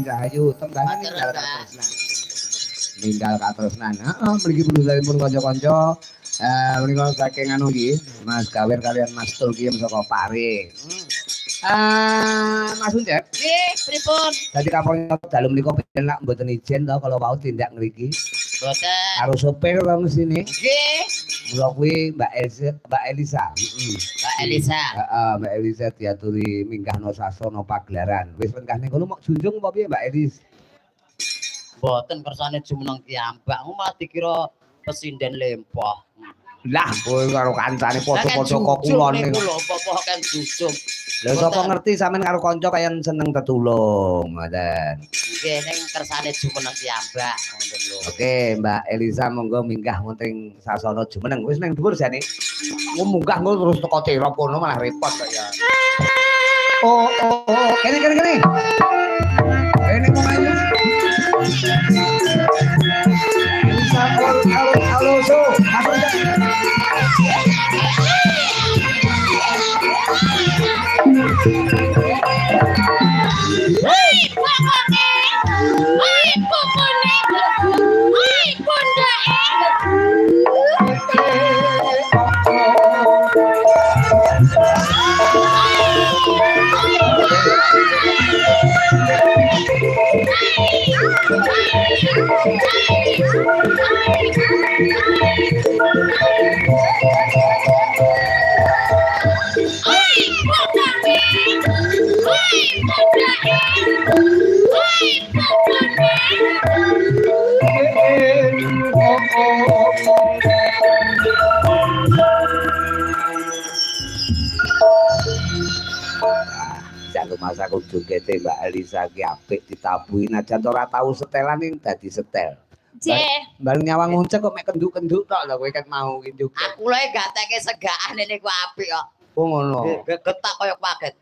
Cahayu tembangane ninggal katresnan. Ninggal katresnan. Heeh, mriki pun kanca-kanca. Menika saking anu nggih, Mas Gawir kalian Mas Tul ki saka Pare. Mas Unjet. Nggih, pripun? Dadi kapolnya dalem menika penak mboten ijen to kalau wau tindak ngriki. Mboten. Karo sopir to mesine. Nggih. Mula kuwi Mbak Elisa. Mbak Elisa. Heeh, Mbak Elisa diaturi minggahno sasana pagelaran. Wis menkah ning kono mok junjung apa piye Mbak Elis? Mboten kersane jumeneng piyambak, malah dikira pesinden lempoh. Lah, kowe karo kancane padha-padha kok kulone. Lho, apa kan jujung. Lha sapa ngerti sampean karo kanca kaya seneng tetulung, ngoten. Nggih, ning kersane jumeneng piyambak, ngoten lho. Oke, Mbak Elisa monggo minggah wonten sasana jumeneng. Wis nang dhuwur jane. Munggah engko terus teko terop kono malah repot kok ya. Oh, kene. Kene kok ayo. Elisa, halo, so. Masa kudu kete Mbak Elisa ki apik ditabuhi najan ora tau setelan ning dadi setel. Bareng nyawang nguncek kok mek kenduk-kenduk tok lho kowe kan mau ki juga. Aku lho gateke segaan niku apik kok. Oh ngono. Getak kaya paget.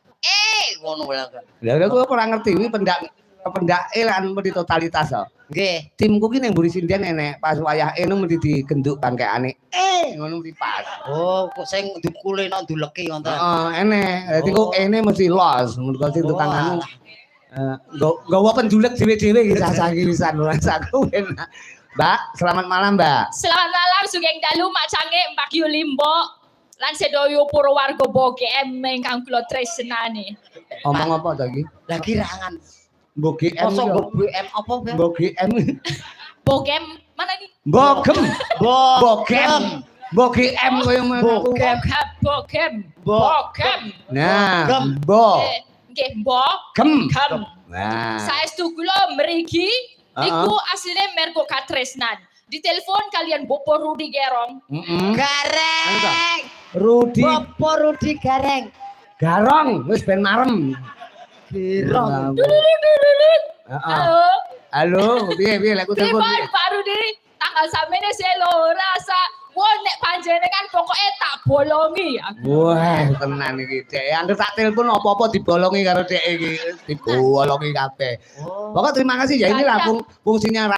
Ngono lho. Lah kowe ora ngerti kuwi pendake lan mesti totalitas kok. Nggih. Timku ki ning mburi sinden enek pas wayah eno mesti digenduk bangkeane. Ngono mesti pas. Oh, kok sing dikuleno nduleki ngoten. Heeh, enek. Dadi kok ene mesti los. Mergo sing tukang anu. Nggawa pendulek dhewe-dhewe iki saiki wisan rasaku enak. Mbak, selamat malam, Mbak. Selamat malam sugeng dalu Mak Cange Mbak Yu Limbo. Lan sedoyo Purwarga BGM ingkang kula tresnani. Omong apa to iki? Lagi rangan. BGM. Masa BGM apa, Bang? BGM. Bogem mana nih? Bogem. BGM koyo ngono. Bogem. Nah, bo. Nggih, Bogem. Nah. Saestu kula mriki niku asline mergo katresnan. Ditelepon kalian Bopo Rudi Gerong. Gareng. Rudi. Bopo Rudi Gareng. Garong, wis ben marem. Gerong. Halo, piye lek telepon. Pak Rudi, tanggal samene selo rasa wong nek panjenengan pokoke tak bolongi. Wah, tenan iki, Dek. Angger tak telepon apa-apa dibolongi karo Dek iki. Dibolongi kabeh. Pokok terima kasih ya, ini lah fungsinya